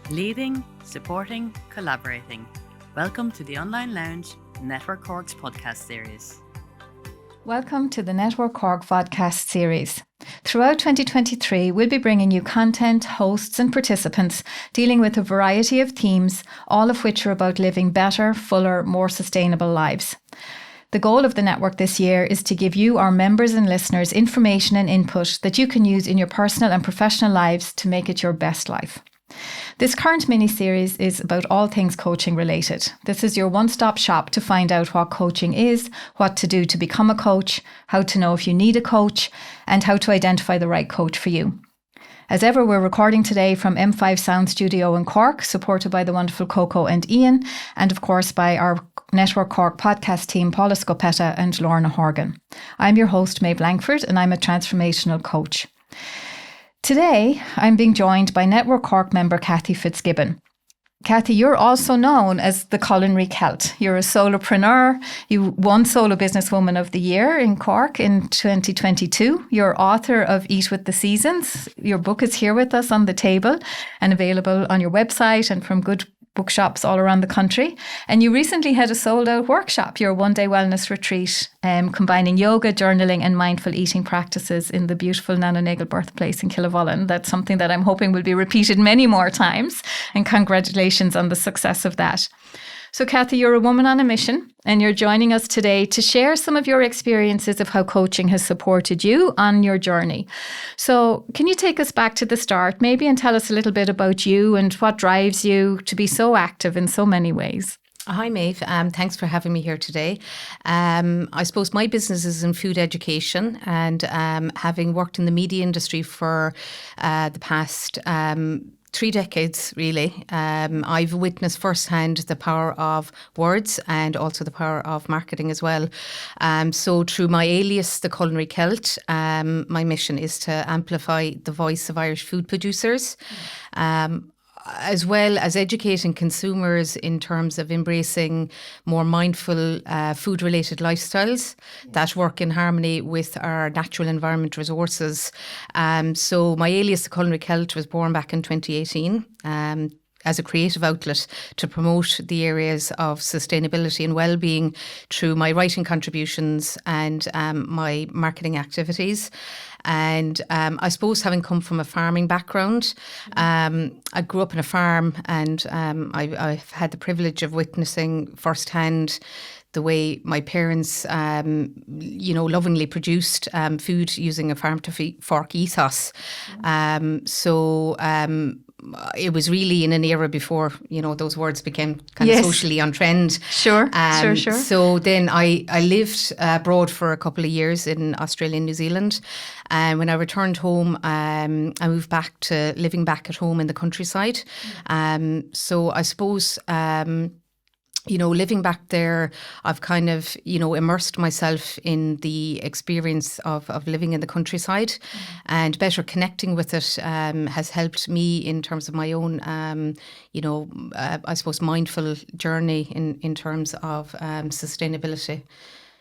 Leading, supporting, collaborating. Welcome to the Online Lounge, Network Cork's podcast series. Welcome to the Network Cork vodcast series. Throughout 2023, we'll be bringing you content, hosts and participants dealing with a variety of themes, all of which are about living better, fuller, more sustainable lives. The goal of the network this year is to give you, our members and listeners, information and input that you can use in your personal and professional lives to make it your best life. This current mini-series is about all things coaching related. This is your one-stop shop to find out what coaching is, what to do to become a coach, how to know if you need a coach, and how to identify the right coach for you. As ever, we're recording today from M5 Sound Studio in Cork, supported by the wonderful Coco and Ian, and of course by our Network Cork podcast team, Paula Scopetta and Lorna Horgan. I'm your host, Maeve Lankford, and I'm a transformational coach. Today, I'm being joined by Network Cork member Cathy Fitzgibbon. Cathy, you're also known as the Culinary Celt. You're a solopreneur. You won Solo Businesswoman of the Year in Cork in 2022. You're author of Eat with the Seasons. Your book is here with us on the table and available on your website and from good bookshops all around the country. And you recently had a sold-out workshop, your one-day wellness retreat, combining yoga, journaling and mindful eating practices in the beautiful Nanonagel birthplace in Killavullen. That's something that I'm hoping will be repeated many more times. And congratulations on the success of that. So Cathy, you're a woman on a mission and you're joining us today to share some of your experiences of how coaching has supported you on your journey. So can you take us back to the start maybe and tell us a little bit about you and what drives you to be so active in so many ways? Hi, Maeve. Thanks for having me here today. I suppose my business is in food education and having worked in the media industry for the past 3 decades, really. I've witnessed firsthand the power of words and also the power of marketing as well. So through my alias, the Culinary Celt, my mission is to amplify the voice of Irish food producers. As well as educating consumers in terms of embracing more mindful food-related lifestyles that work in harmony with our natural environment resources. So my alias, the Culinary Celt, was born back in 2018. As a creative outlet to promote the areas of sustainability and wellbeing through my writing contributions and my marketing activities. And I suppose having come from a farming background, I grew up on a farm and I've had the privilege of witnessing firsthand the way my parents, lovingly produced food using a farm-to-fork ethos. It was really in an era before, those words became kind of socially on trend. Sure. So then I lived abroad for a couple of years in Australia and New Zealand. And when I returned home, I moved back to living back at home in the countryside. So I suppose living back there, I've kind of, immersed myself in the experience of living in the countryside and better connecting with it has helped me in terms of my own, I suppose, mindful journey in terms of sustainability.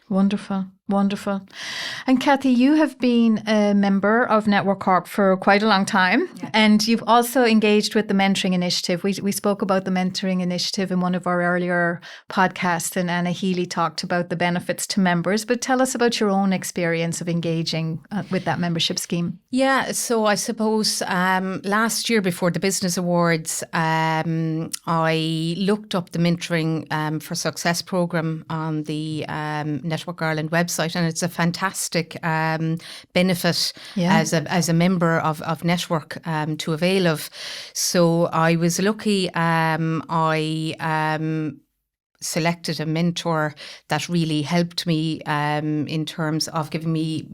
Wonderful. And Cathy, you have been a member of Network Cork for quite a long time, and you've also engaged with the mentoring initiative. We spoke about the mentoring initiative in one of our earlier podcasts, and Anna Healy talked about the benefits to members, but tell us about your own experience of engaging with that membership scheme. Yeah, so I suppose last year before the Business Awards, I looked up the Mentoring for Success programme on the Network Ireland website, and it's a fantastic benefit as a member of Network to avail of. So I was lucky. I selected a mentor that really helped me in terms of giving me,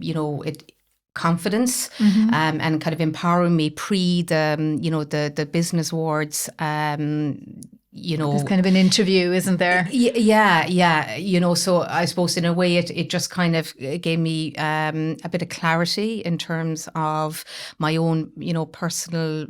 confidence and kind of empowering me pre the Business Awards. There's kind of an interview, isn't there? Yeah. So I suppose in a way it just kind of gave me a bit of clarity in terms of my own, personal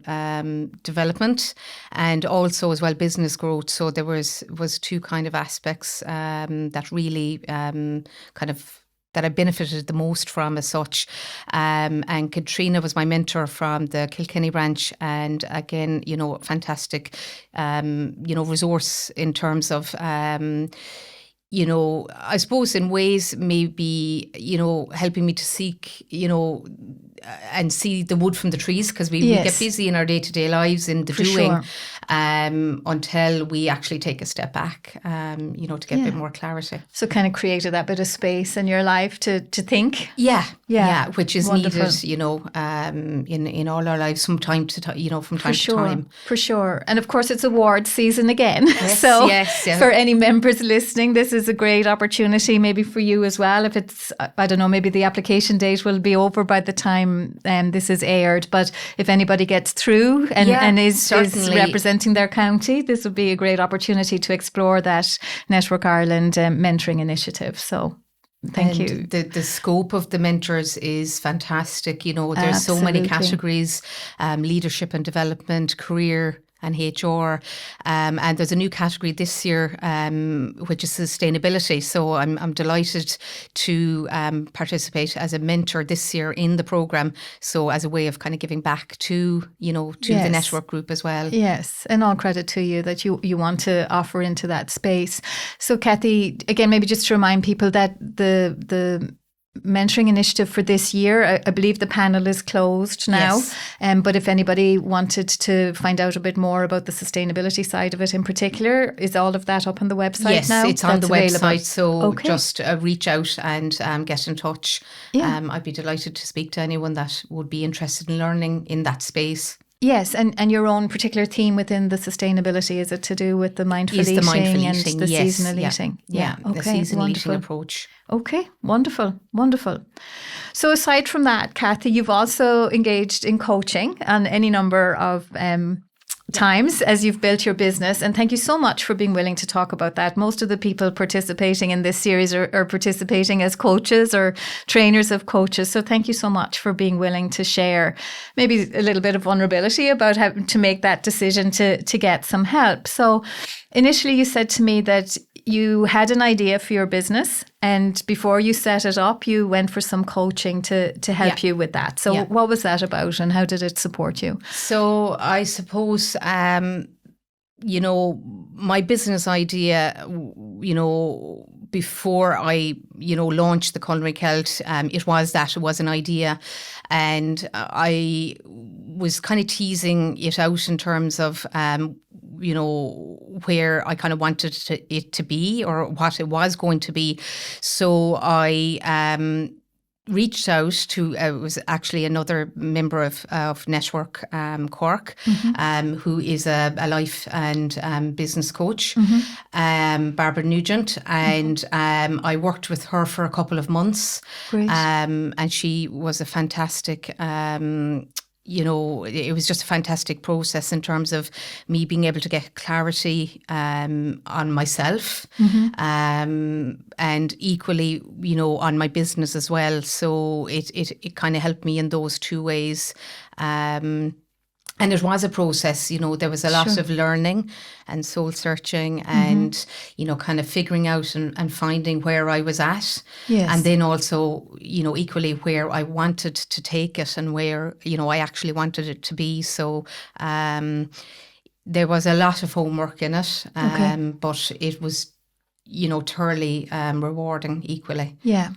development and also as well business growth. So there was two kind of aspects that really kind of that I benefited the most from as such. And Katrina was my mentor from the Kilkenny branch, and again, fantastic, resource in terms of, I suppose in ways maybe, helping me to seek, and see the wood from the trees, because we get busy in our day-to-day lives in the doing, until we actually take a step back, to get a bit more clarity. So kind of created that bit of space in your life to think. Yeah, which is needed, in all our lives from time to time, from time to time. For sure. And of course, it's awards season again. Yes, so yes. For any members listening, this is a great opportunity, maybe for you as well. If it's, I don't know, maybe the application date will be over by the time this is aired. But if anybody gets through and is representing their county, this would be a great opportunity to explore that Network Ireland mentoring initiative. So thank you. The scope of the mentors is fantastic. There's so many categories, leadership and development, career and HR. And there's a new category this year, which is sustainability. So I'm delighted to participate as a mentor this year in the programme. So as a way of kind of giving back to the network group as well. Yes, and all credit to you that you want to offer into that space. So Cathy, again, maybe just to remind people that the mentoring initiative for this year, I believe the panel is closed now. Yes. But if anybody wanted to find out a bit more about the sustainability side of it in particular, is all of that up on the website now? Yes, it's on the website. So okay. Just reach out and get in touch. Yeah. I'd be delighted to speak to anyone that would be interested in learning in that space. Yes, and your own particular theme within the sustainability, is it to do with the mindful eating and the seasonal eating? Yeah, okay, the seasonal eating approach. Okay, wonderful. So aside from that, Cathy, you've also engaged in coaching on any number of times as you've built your business, and thank you so much for being willing to talk about that. Most of the people participating in this series are participating as coaches or trainers of coaches, so thank you so much for being willing to share maybe a little bit of vulnerability about how to make that decision to get some help. So initially you said to me that you had an idea for your business, and before you set it up, you went for some coaching to help you with that. So what was that about, and how did it support you? So I suppose, my business idea, before I, launched the Culinary Celt, it was an idea, and I was kind of teasing it out in terms of, where I kind of wanted it to be, or what it was going to be. So I reached out to, it was actually another member of Network Cork, who is a life and business coach, Barbara Nugent, and I worked with her for a couple of months. Great. And she was a fantastic it was just a fantastic process in terms of me being able to get clarity on myself, and equally, on my business as well. So it kind of helped me in those two ways. And it was a process, there was a lot of learning and soul searching and, kind of figuring out and finding where I was at. Yes. And then also, equally where I wanted to take it and where, I actually wanted it to be. So there was a lot of homework in it, but it was thoroughly rewarding equally. Yeah.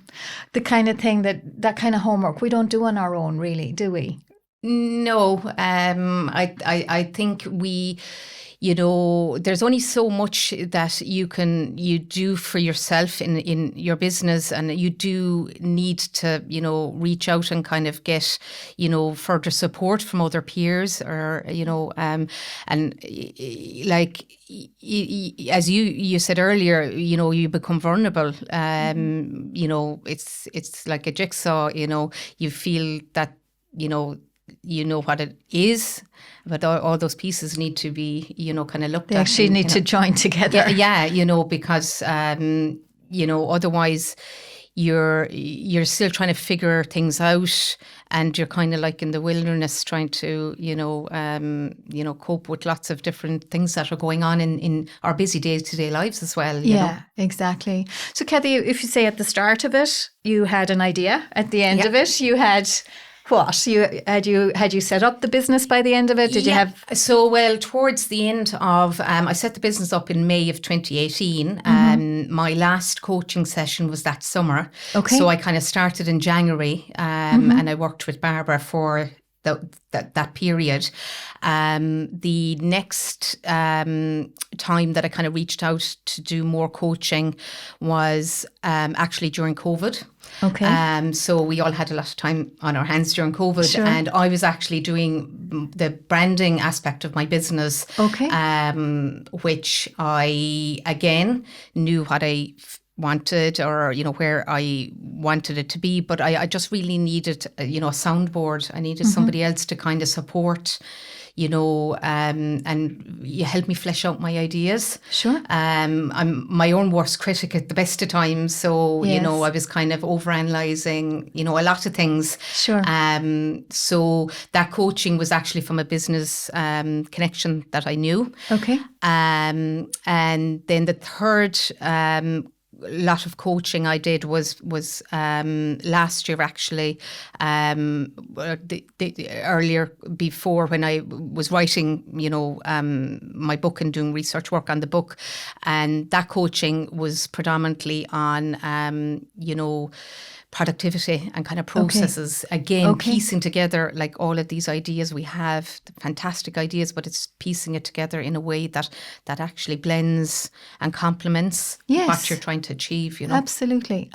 The kind of thing that kind of homework we don't do on our own, really, do we? No, I think we, there's only so much that you do for yourself in your business, and you do need to, reach out and kind of get, further support from other peers, or, and like, as you said earlier, you become vulnerable. It's like a jigsaw, you feel that, you know what it is, but all those pieces need to be, kind of looked at. They actually need to join together. Yeah, because, otherwise, you're still trying to figure things out, and you're kind of like in the wilderness trying to, cope with lots of different things that are going on in our busy day-to-day lives as well. You know? Exactly. So Cathy, if you say at the start of it, you had an idea. At the end of it, you had what? Had you set up the business by the end of it? Did you have? So, well, towards the end of, I set the business up in May of 2018. My last coaching session was that summer. Okay. So I kind of started in January, and I worked with Barbara for that period. The next time that I kind of reached out to do more coaching was actually during COVID. Okay. So we all had a lot of time on our hands during COVID, Sure. and I was actually doing the branding aspect of my business, which I again knew what I wanted, or where I wanted it to be, but I just really needed a soundboard. I needed somebody else to kind of support, and you help me flesh out my ideas. Sure. I'm my own worst critic at the best of times, so Yes. I was kind of overanalyzing a lot of things. Sure. So that coaching was actually from a business connection that I knew. Okay. And then the third lot of coaching I did was last year, actually, the earlier, before, when I was writing my book and doing research work on the book, and that coaching was predominantly on productivity and kind of processes. Again, piecing together like all of these ideas we have, fantastic ideas, but it's piecing it together in a way that actually blends and complements what you're trying to achieve. Absolutely.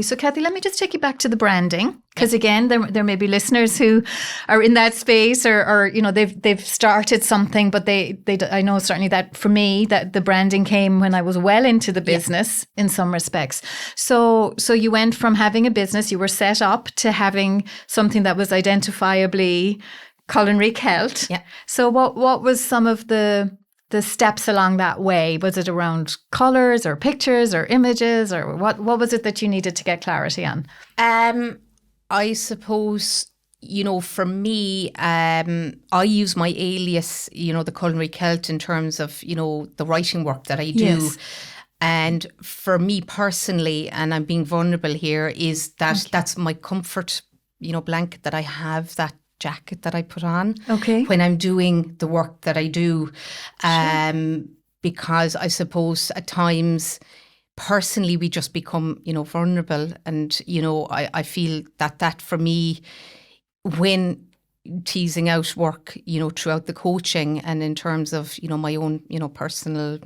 So Cathy, let me just take you back to the branding, because again, there may be listeners who are in that space, or they've started something, but they I know certainly that for me, that the branding came when I was well into the business in some respects. So you went from having a business, you were set up, to having something that was identifiably Culinary Celt. Yeah. So what was some of the steps along that way? Was it around colours or pictures or images, or what was it that you needed to get clarity on? I suppose, for me, I use my alias, the Culinary Celt, in terms of, the writing work that I do. Yes. And for me personally, and I'm being vulnerable here, is that that's my comfort, blanket that I have, that jacket that I put on when I'm doing the work that I do. Because I suppose at times, personally, we just become, vulnerable. And, I feel that for me, when teasing out work, throughout the coaching, and in terms of, my own, personal,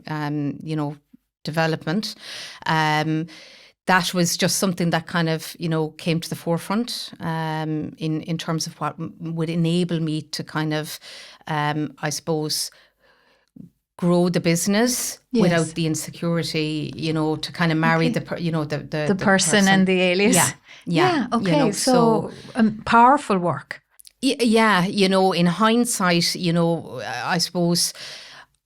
development, that was just something that kind of, came to the forefront in terms of what would enable me to kind of, I suppose, grow the business without the insecurity, to kind of marry the person and the alias. Yeah. Okay. So powerful work. Yeah. In hindsight, I suppose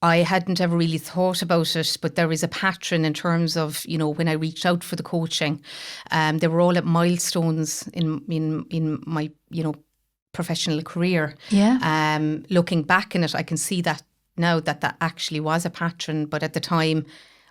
I hadn't ever really thought about it, but there is a pattern in terms of, when I reached out for the coaching, they were all at milestones in my, professional career. Yeah. Looking back in it, I can see that now that actually was a pattern, but at the time,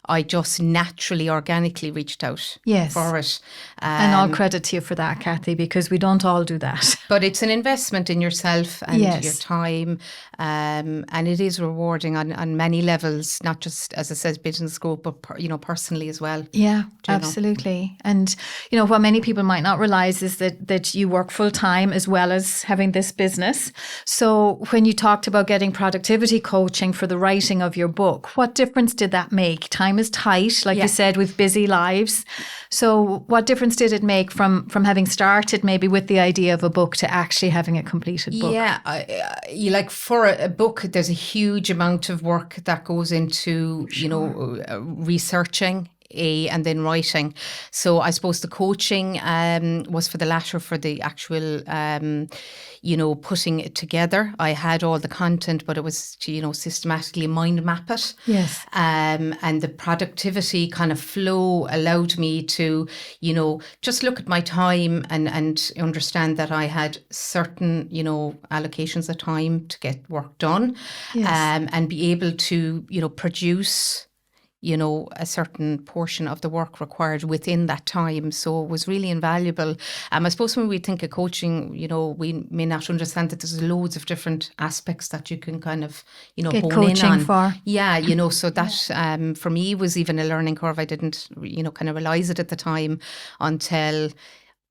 I just naturally, organically reached out for it. And all credit to you for that, Cathy, because we don't all do that. But it's an investment in yourself and your time. And it is rewarding on many levels, not just, as I said, business growth, but, personally as well. Yeah, absolutely. And, what many people might not realize is that you work full time as well as having this business. So when you talked about getting productivity coaching for the writing of your book, what difference did that make? Time is tight, like you said, with busy lives. So what difference did it make from having started maybe with the idea of a book to actually having a completed book? Yeah, for a book, there's a huge amount of work that goes into, researching and then writing. So I suppose the coaching was for the latter, for the actual, putting it together. I had all the content, but it was to, systematically mind map it. Yes. And the productivity kind of flow allowed me to, just look at my time and understand that I had certain, allocations of time to get work done. Yes. And be able to, produce, a certain portion of the work required within that time. So it was really invaluable. I suppose when we think of coaching, we may not understand that there's loads of different aspects that you can kind of, get hone coaching in on. for. Yeah, so that for me was even a learning curve. I didn't, kind of realize it at the time until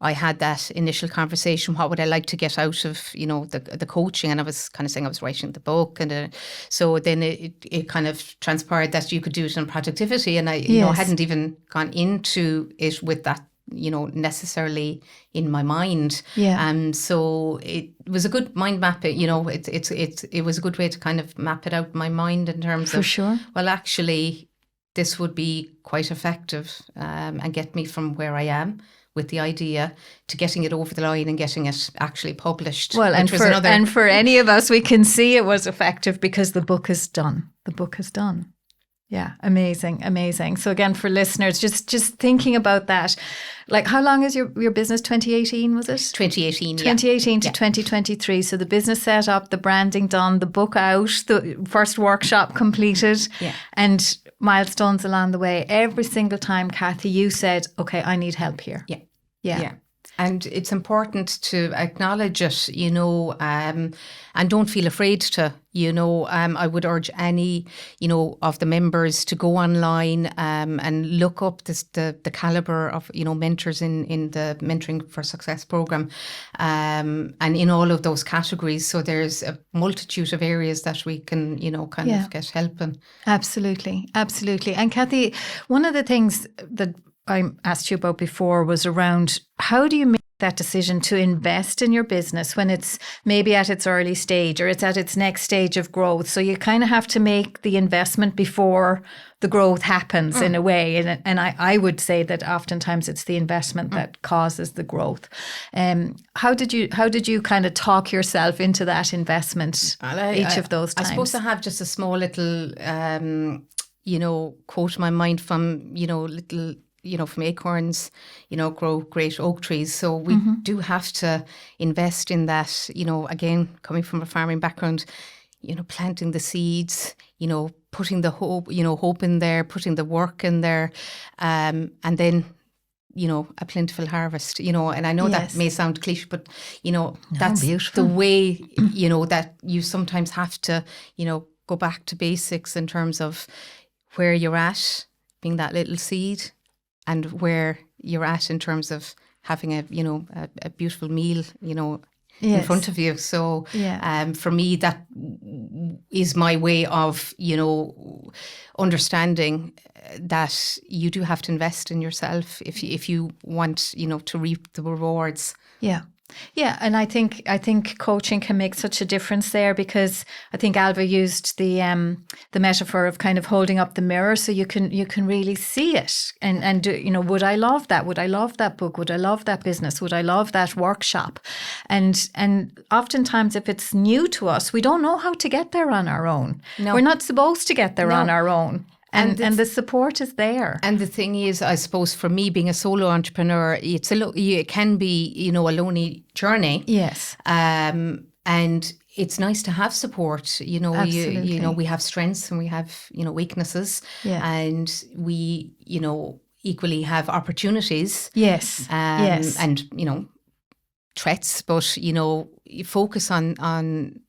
I had that initial conversation. What would I like to get out of, the coaching? And I was kind of saying I was writing the book. And so then it kind of transpired that you could do it in productivity. And I hadn't even gone into it with that, necessarily in my mind. Yeah. So it was a good mind map. It was a good way to kind of map it out in my mind in terms For of, sure. well, actually, this would be quite effective and get me from where I am with the idea to getting it over the line and getting it actually published. Well, and for any of us, we can see it was effective because the book is done. The book is done. Yeah, amazing. So again, for listeners, just thinking about that, like how long is your business? 2018, was it? 2018, 2018 to 2023. So the business set up, the branding done, the book out, the first workshop completed, and milestones along the way. Every single time, Cathy, you said, okay, I need help here. Yeah. And it's important to acknowledge it, and don't feel afraid to, I would urge any, of the members to go online and look up the calibre of, mentors in the Mentoring for Success programme and in all of those categories. So there's a multitude of areas that we can, kind of get help in. Absolutely. And Cathy, one of the things that I asked you about before was around how do you make that decision to invest in your business when it's maybe at its early stage or it's at its next stage of growth. So you kind of have to make the investment before the growth happens in a way. And I would say that oftentimes it's the investment that causes the growth. How did you kind of talk yourself into that investment each of those times? I suppose I have just a small little, quote in my mind from, little, from acorns, grow great oak trees. So we do have to invest in that, again, coming from a farming background, planting the seeds, putting the hope in there, putting the work in there, and then, a plentiful harvest, and I know that may sound cliche, but, that's beautiful. the way, that you sometimes have to, go back to basics in terms of where you're at, being that little seed, and where you're at in terms of having a beautiful meal, in front of you. So for me, that is my way of, understanding that you do have to invest in yourself if you want, to reap the rewards. Yeah, and I think coaching can make such a difference there, because I think Alva used the metaphor of kind of holding up the mirror so you can really see it and do, would I love that? Would I love that book? Would I love that business? Would I love that workshop? And oftentimes if it's new to us, we don't know how to get there on our own. No. We're not supposed to get there on our own. And the support is there. And the thing is, I suppose for me, being a solo entrepreneur, it can be, a lonely journey. Yes. And it's nice to have support. Absolutely. We have strengths and we have, weaknesses. Yeah. And we, equally have opportunities. Yes. Yes. And, threats, but, focus on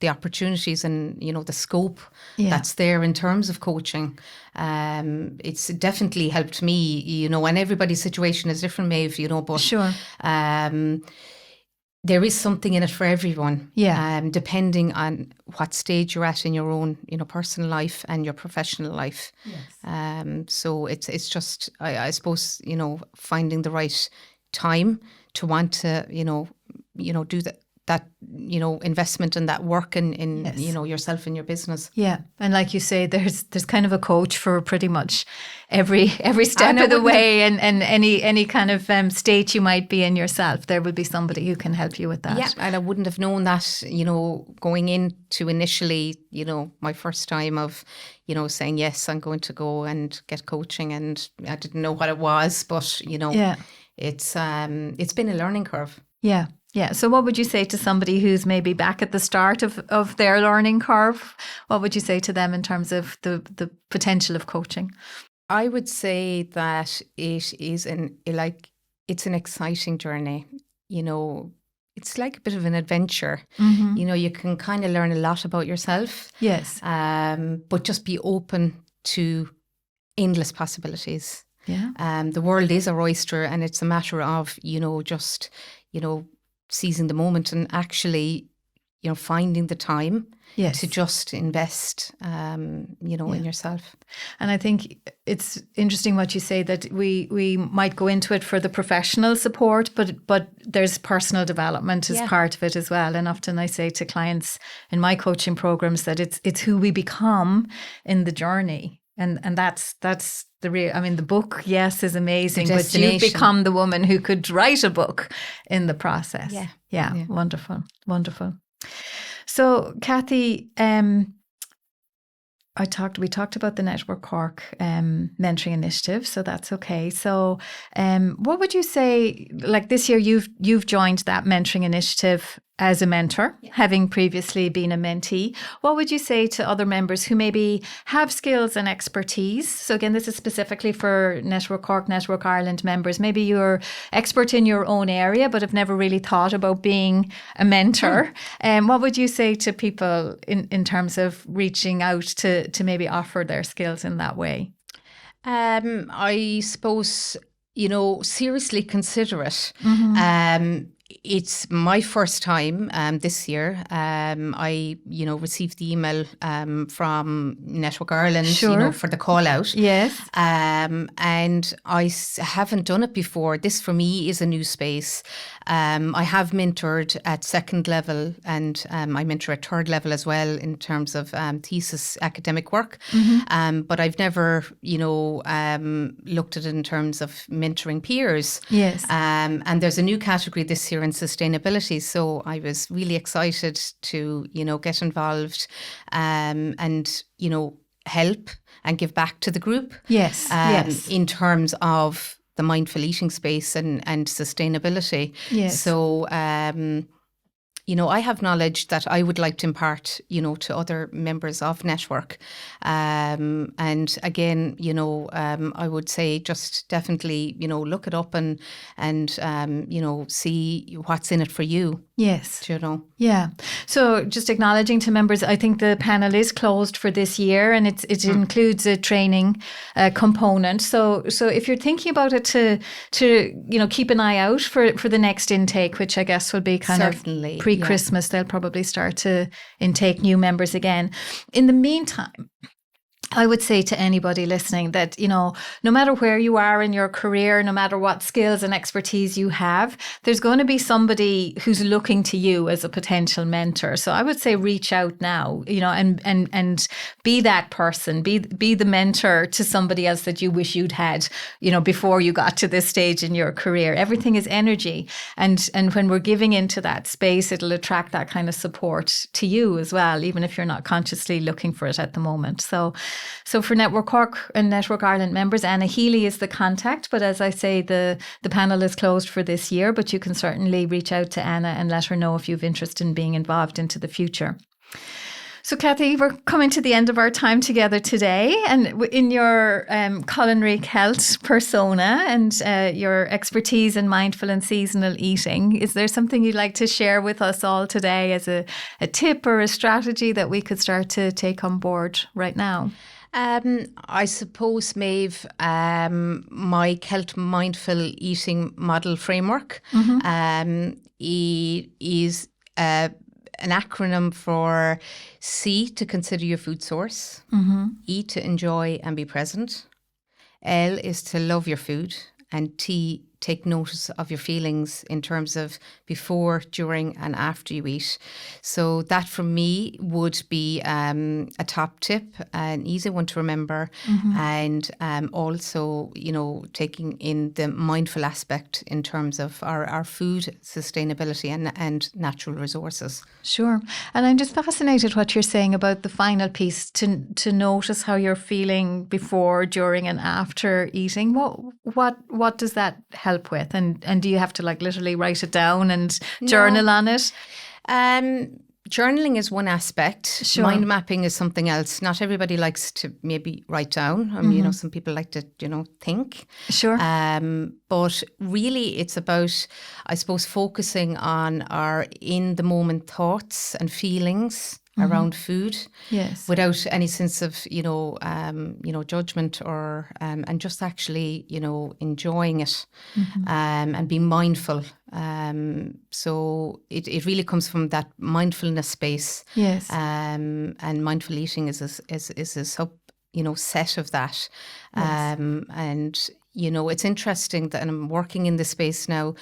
the opportunities and, the scope that's there in terms of coaching. It's definitely helped me, and everybody's situation is different, Maeve, but sure. There is something in it for everyone. Yeah. Depending on what stage you're at in your own, personal life and your professional life. Yes. So it's just, I suppose, finding the right time to want to, do that, investment and that work in Yes. yourself and your business. Yeah, and like you say, there's kind of a coach for pretty much every step And I of the wouldn't way, and any kind of state you might be in yourself. There will be somebody who can help you with that. Yeah, and I wouldn't have known that, going into initially, my first time of, saying, yes, I'm going to go and get coaching, and I didn't know what it was, but, Yeah. it's been a learning curve. Yeah. Yeah. So what would you say to somebody who's maybe back at the start of their learning curve? What would you say to them in terms of the potential of coaching? I would say that it is it's an exciting journey. It's like a bit of an adventure. Mm-hmm. You can kind of learn a lot about yourself. Yes. But just be open to endless possibilities. Yeah. The world is our oyster, and it's a matter of, just, seizing the moment and actually, finding the time Yes. to just invest, in yourself. And I think it's interesting what you say, that we might go into it for the professional support, but there's personal development as part of it as well. And often I say to clients in my coaching programs that it's who we become in the journey. And that's the real, I mean, the book, yes, is amazing, but you've become the woman who could write a book in the process. Yeah. Wonderful. So, Cathy, we talked about the Network Cork mentoring initiative, so that's okay. So, what would you say? Like this year, you've joined that mentoring initiative as a mentor, having previously been a mentee. What would you say to other members who maybe have skills and expertise? So again, this is specifically for Network Cork, Network Ireland members. Maybe you're expert in your own area, but have never really thought about being a mentor. What would you say to people in terms of reaching out to maybe offer their skills in that way? I suppose, seriously consider it. Mm-hmm. It's my first time this year. I, received the email from Network Ireland, for the call out. Yes. And I haven't done it before. This for me is a new space. I have mentored at second level, and I mentor at third level as well in terms of thesis academic work. Mm-hmm. But I've never, looked at it in terms of mentoring peers. Yes. And there's a new category this year in sustainability. So I was really excited to, get involved and, help and give back to the group. Yes. Yes. In terms of the mindful eating space and sustainability. Yes. So, I have knowledge that I would like to impart, to other members of Network. And again, I would say just definitely, look it up and see what's in it for you. Yes. Yeah. So just acknowledging to members, I think the panel is closed for this year, and it includes a training component. So if you're thinking about it to keep an eye out for the next intake, which I guess will be kind Certainly, of pre-Christmas, they'll probably start to intake new members again. In the meantime, I would say to anybody listening that, no matter where you are in your career, no matter what skills and expertise you have, there's going to be somebody who's looking to you as a potential mentor. So I would say reach out now, and be that person, be the mentor to somebody else that you wish you'd had, before you got to this stage in your career. Everything is energy. And when we're giving into that space, it'll attract that kind of support to you as well, even if you're not consciously looking for it at the moment. So for Network Cork and Network Ireland members, Anna Healy is the contact. But as I say, the panel is closed for this year, but you can certainly reach out to Anna and let her know if you've interest in being involved into the future. So, Cathy, we're coming to the end of our time together today. And in your Culinary Celt persona and your expertise in mindful and seasonal eating, is there something you'd like to share with us all today as a tip or a strategy that we could start to take on board right now? I suppose, Maeve, my Celt mindful eating model framework is an acronym for C, to consider your food source, E, to enjoy and be present, L is to love your food, and T, take notice of your feelings in terms of before, during and after you eat. So that for me would be a top tip, an easy one to remember. And also, taking in the mindful aspect in terms of our food sustainability and natural resources. Sure. And I'm just fascinated what you're saying about the final piece, to notice how you're feeling before, during and after eating. What does that help with? And do you have to literally write it down and journal on it? Journaling is one aspect. Sure. Mind mapping is something else. Not everybody likes to maybe write down. I mean, some people like to, think. Sure. But really it's about, I suppose, focusing on our in the moment thoughts and feelings around food. Yes. Without any sense of, judgment or, and just actually, enjoying it and being mindful. So it really comes from that mindfulness space. Yes. And mindful eating is a sub, set of that. Yes. And, it's interesting that I'm working in this space now,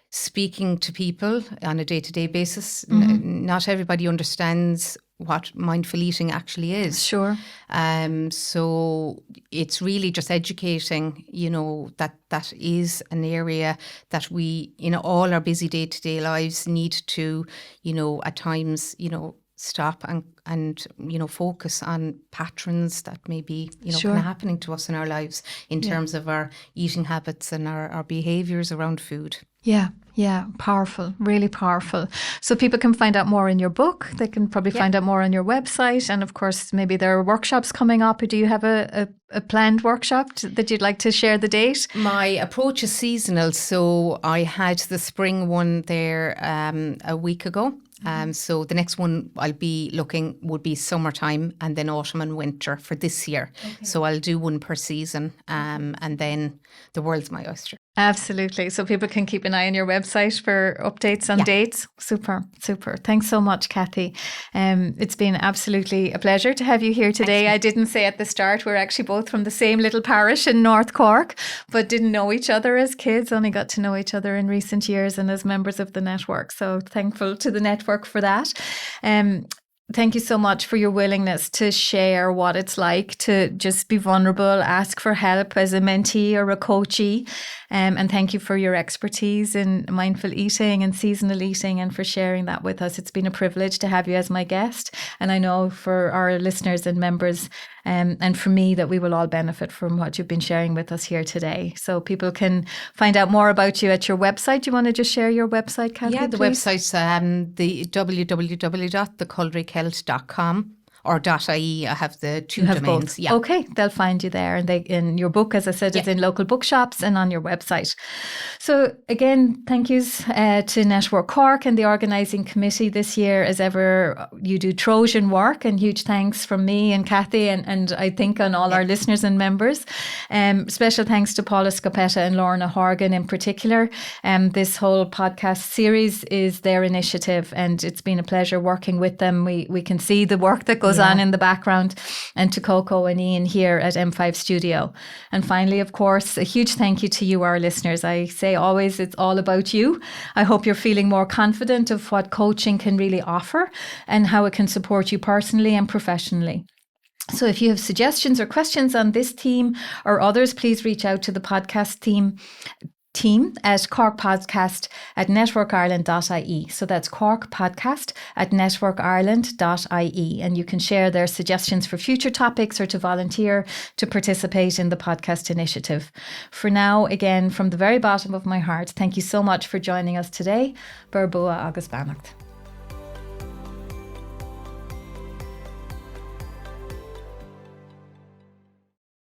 speaking to people on a day-to-day basis. Not everybody understands what mindful eating actually is. Sure. So it's really just educating, that is an area that we, in all our busy day-to-day lives, need to, at times, stop and focus on patterns that may be Sure. kind of happening to us in our lives in terms of our eating habits and our behaviours around food. Yeah, powerful, really powerful. So people can find out more in your book. They can probably find out more on your website. And of course, maybe there are workshops coming up. Do you have a planned workshop that you'd like to share the date? My approach is seasonal. So I had the spring one there a week ago. So the next one I'll be looking would be summertime and then autumn and winter for this year. Okay. So I'll do one per season and then the world's my oyster. Absolutely. So people can keep an eye on your website for updates on dates. Super. Thanks so much, Cathy. It's been absolutely a pleasure to have you here today. I didn't say at the start, we're actually both from the same little parish in North Cork, but didn't know each other as kids, only got to know each other in recent years and as members of the network. So thankful to the network for that. Thank you so much for your willingness to share what it's like to just be vulnerable, ask for help as a mentee or a coachee. And thank you for your expertise in mindful eating and seasonal eating and for sharing that with us. It's been a privilege to have you as my guest. And I know for our listeners and members and for me that we will all benefit from what you've been sharing with us here today. So people can find out more about you at your website. Do you want to just share your website, Cathy? Yeah, the website's the www.theculinary.com. Or .ie, I have the two domains. Both. Yeah. Okay, they'll find you there. And in your book, as I said, is in local bookshops and on your website. So again, thank yous to Network Cork and the organising committee this year. As ever, you do Trojan work, and huge thanks from me and Cathy and I think on all our listeners and members. Special thanks to Paula Scopetta and Lorna Horgan in particular. This whole podcast series is their initiative, and it's been a pleasure working with them. We can see the work that goes on in the background, and to Coco and Ian here at M5 Studio. And finally, of course, a huge thank you to you, our listeners. I say always, it's all about you. I hope you're feeling more confident of what coaching can really offer and how it can support you personally and professionally. So if you have suggestions or questions on this theme or others, please reach out to the podcast team at corkpodcast@networkireland.ie. So that's corkpodcast@networkireland.ie. And you can share their suggestions for future topics or to volunteer to participate in the podcast initiative. For now, again, from the very bottom of my heart, thank you so much for joining us today. Barbua agus Bannacht.